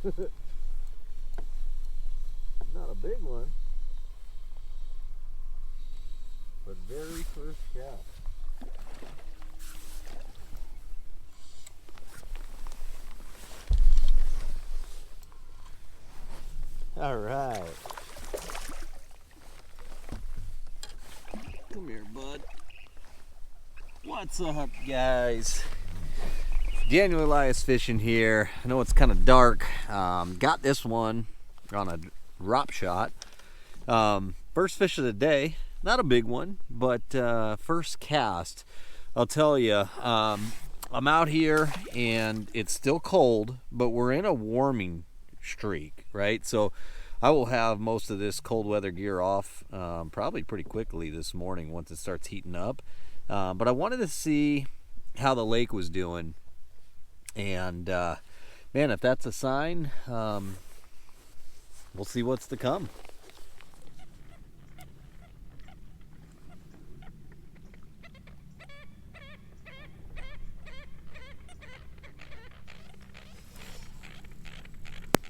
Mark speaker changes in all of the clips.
Speaker 1: Not a big one, but very first cast. All right. Come here, bud. What's up, guys? Daniel Elias fishing here. I know it's kind of dark. Got this one on a drop shot. First fish of the day. Not a big one, but first cast. I'll tell you, I'm out here and it's still cold, but we're in a warming streak, right? So I will have most of this cold weather gear off probably pretty quickly this morning once it starts heating up. But I wanted to see how the lake was doing. And man, if that's a sign, we'll see what's to come.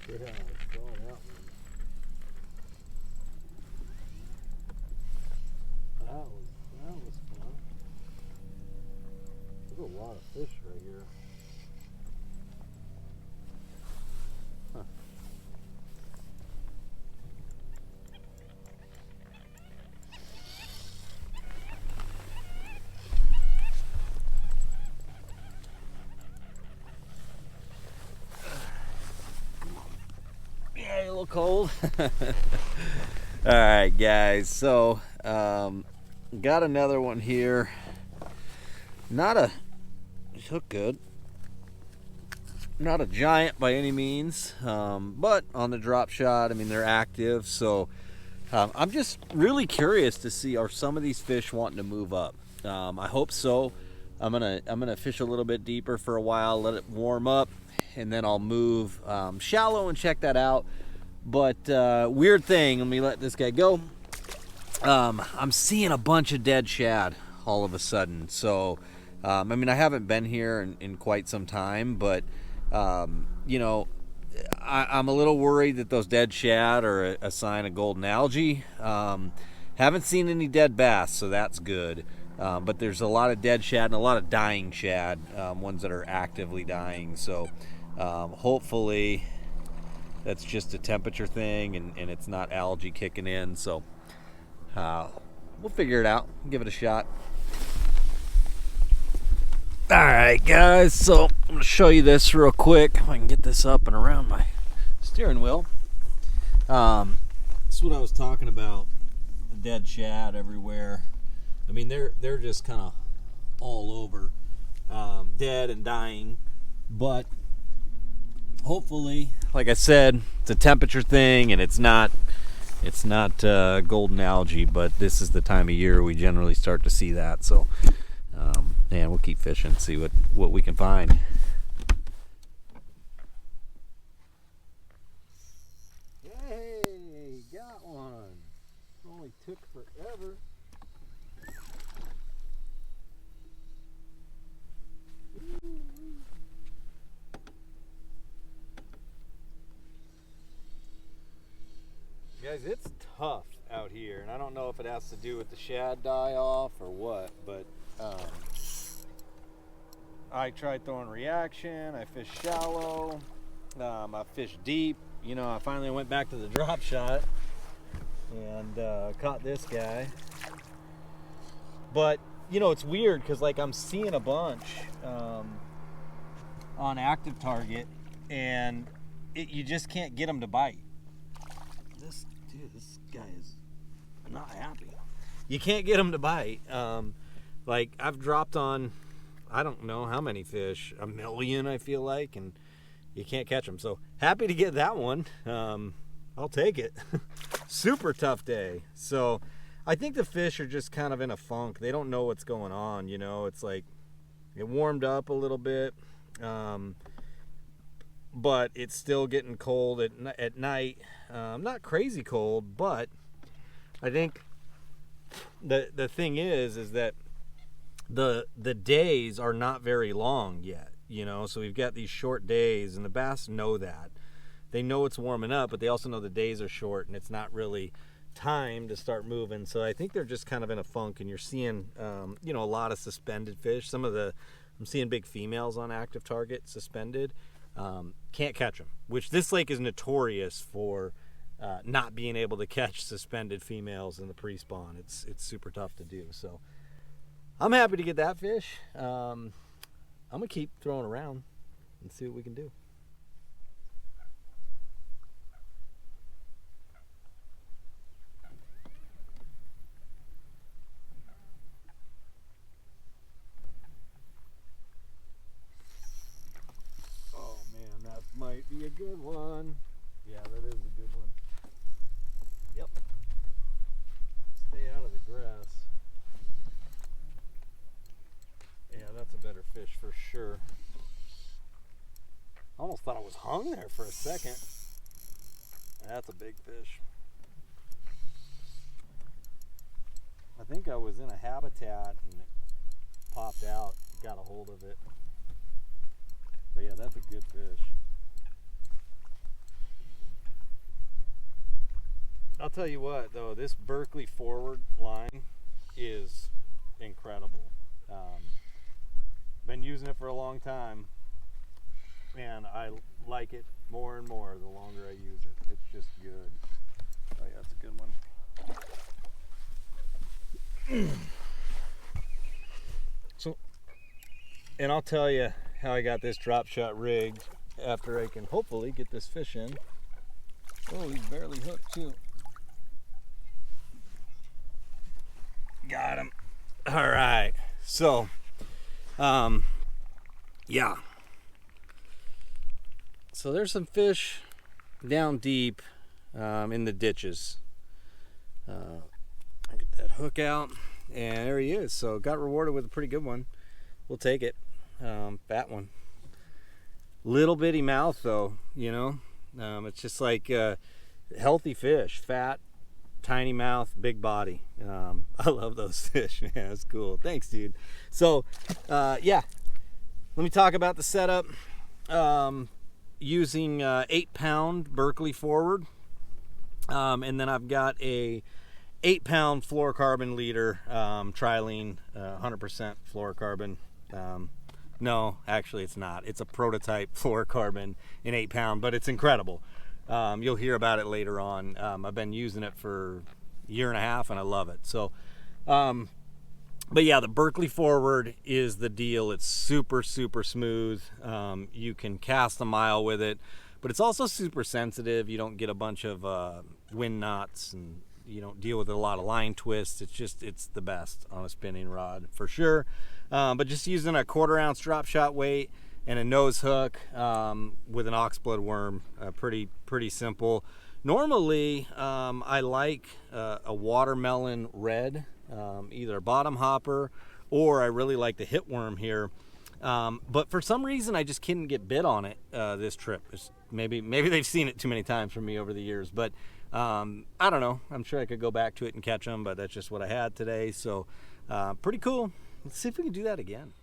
Speaker 1: Yeah, it's going out. That was fun. There's a lot of fish right here. Huh. Yeah, a little cold. All right, guys. So, got another one here. Hook good. Not a giant by any means, but on the drop shot, I mean, they're active. So, I'm just really curious to see, are some of these fish wanting to move up? I hope so. I'm gonna fish a little bit deeper for a while, let it warm up, and then I'll move shallow and check that out. But weird thing, let me let this guy go. I'm seeing a bunch of dead shad all of a sudden. So, I mean, I haven't been here in quite some time, but you know, I'm a little worried that those dead shad are a sign of golden algae. Haven't seen any dead bass, so that's good. But there's a lot of dead shad and a lot of dying shad, ones that are actively dying. So hopefully that's just a temperature thing and it's not algae kicking in. So we'll figure it out, give it a shot. Alright, guys, so I'm going to show you this real quick. If I can get this up and around my steering wheel. This is what I was talking about. The dead shad everywhere. I mean, they're just kind of all over, dead and dying. But hopefully, like I said, it's a temperature thing, and it's not golden algae. But this is the time of year we generally start to see that. So, and we'll keep fishing, see what we can find. Hey, got one. Only took forever. Guys, it's tough out here, and I don't know if it has to do with the shad die off or what, but I tried throwing reaction, I fished shallow, I fished deep. You know, I finally went back to the drop shot and caught this guy. But, you know, it's weird because, like, I'm seeing a bunch on active target, and you just can't get them to bite. This guy is not happy. You can't get them to bite. Like, I've dropped on, I don't know how many fish, 1 million, I feel like, and you can't catch them. So happy to get that one. I'll take it. Super tough day. So I think the fish are just kind of in a funk. They don't know what's going on. You know, it's like it warmed up a little bit, but it's still getting cold at night. Not crazy cold, but I think the thing is that the days are not very long yet, you know, so we've got these short days, and the bass know that. they know it's warming up, but they also know the days are short and it's not really time to start moving. So I think they're just kind of in a funk, and you're seeing you know, a lot of suspended fish. I'm seeing big females on active target suspended. Can't catch them, which this lake is notorious for not being able to catch suspended females in the pre-spawn. It's super tough to do. So I'm happy to get that fish. I'm gonna keep throwing around and see what we can do. Oh man, that might be a good one. Yeah, that is a good one. Yep. Stay out of the grass. Yeah, that's a better fish for sure. I almost thought it was hung there for a second. That's a big fish. I think I was in a habitat and it popped out, got a hold of it. But yeah, that's a good fish. I'll tell you what though, this Berkeley forward line is incredible. Been using it for a long time, and I like it more and more the longer I use it. It's just good. Oh yeah, that's a good one. So, and I'll tell you how I got this drop shot rigged after I can hopefully get this fish in. Oh, he's barely hooked too. Got him. All right. So, yeah. So there's some fish down deep in the ditches. I get that hook out, and there he is. So got rewarded with a pretty good one. We'll take it. Fat one. Little bitty mouth though, you know. It's just like healthy fish, fat, tiny mouth, big body. I love those fish, man. That's cool. Thanks, dude. So, yeah. Let me talk about the setup. Using 8-pound Berkeley forward, and then I've got a 8-pound fluorocarbon leader, trilene, 100% fluorocarbon. No, actually it's not. It's a prototype fluorocarbon in 8-pound, but it's incredible. You'll hear about it later on. I've been using it for a year and a half, and I love it. So, but yeah, the Berkeley forward is the deal. It's super, super smooth. You can cast a mile with it, but it's also super sensitive. You don't get a bunch of wind knots, and you don't deal with a lot of line twists. It's the best on a spinning rod for sure. But just using a 1/4 ounce drop shot weight and a nose hook with an oxblood worm, pretty simple. Normally, I like a watermelon red, either a bottom hopper, or I really like the hit worm here. But for some reason, I just couldn't get bit on it this trip. Maybe they've seen it too many times from me over the years, but I don't know. I'm sure I could go back to it and catch them, but that's just what I had today. So pretty cool. Let's see if we can do that again.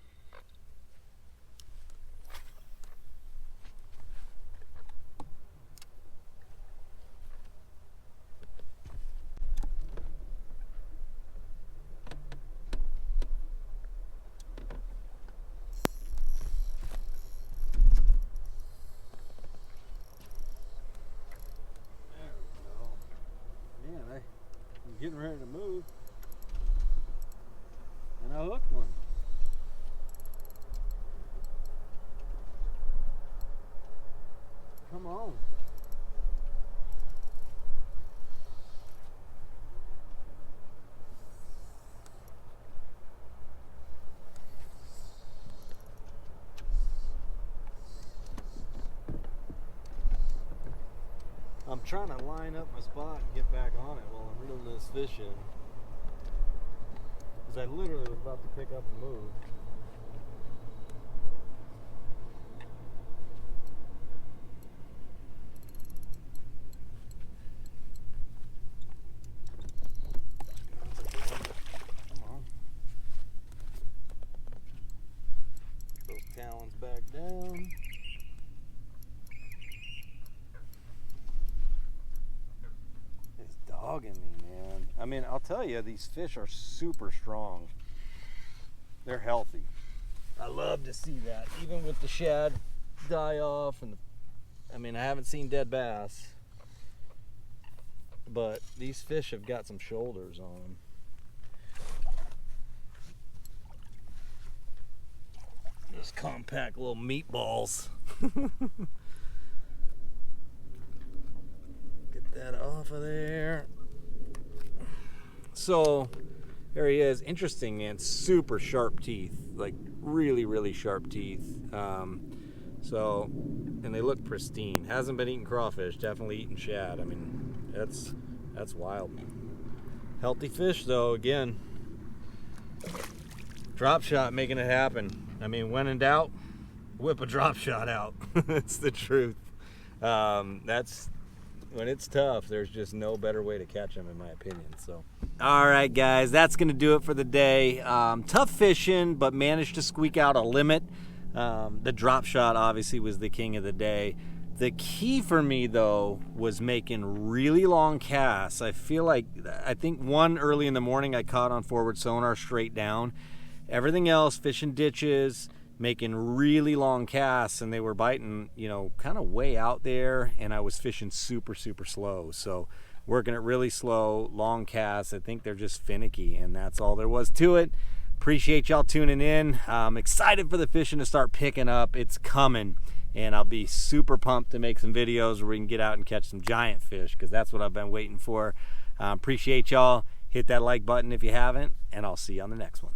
Speaker 1: Getting ready to move, and I hooked one. Come on. I'm trying to line up my spot and get back on it while I'm reeling this fish in, because I literally was about to pick up and move. Come on. Those talons back down. mean, I'll tell you, these fish are super strong. They're healthy. I love to see that, even with the shad die off. And I mean, I haven't seen dead bass, but these fish have got some shoulders on them. Those compact little meatballs. Get that off of there. So there he is. Interesting, man. Super sharp teeth, like really, really sharp teeth. And they look pristine. Hasn't been eating crawfish. Definitely eating shad. I mean, that's wild. Healthy fish, though. Again, drop shot making it happen. I mean, when in doubt, whip a drop shot out. That's the truth. That's when it's tough. There's just no better way to catch them, in my opinion. So, all right, guys, that's gonna do it for the day. Tough fishing, but managed to squeak out a limit. The drop shot obviously was the king of the day. The key for me, though, was making really long casts. I think one early in the morning I caught on forward sonar straight down. Everything else, fishing ditches, making really long casts, and they were biting, kind of way out there, and I was fishing super, super slow. So working it really slow, long casts. I think they're just finicky, and that's all there was to it. Appreciate y'all tuning in. I'm excited for the fishing to start picking up. It's coming, and I'll be super pumped to make some videos where we can get out and catch some giant fish, because that's what I've been waiting for. Appreciate y'all. Hit that like button if you haven't, and I'll see you on the next one.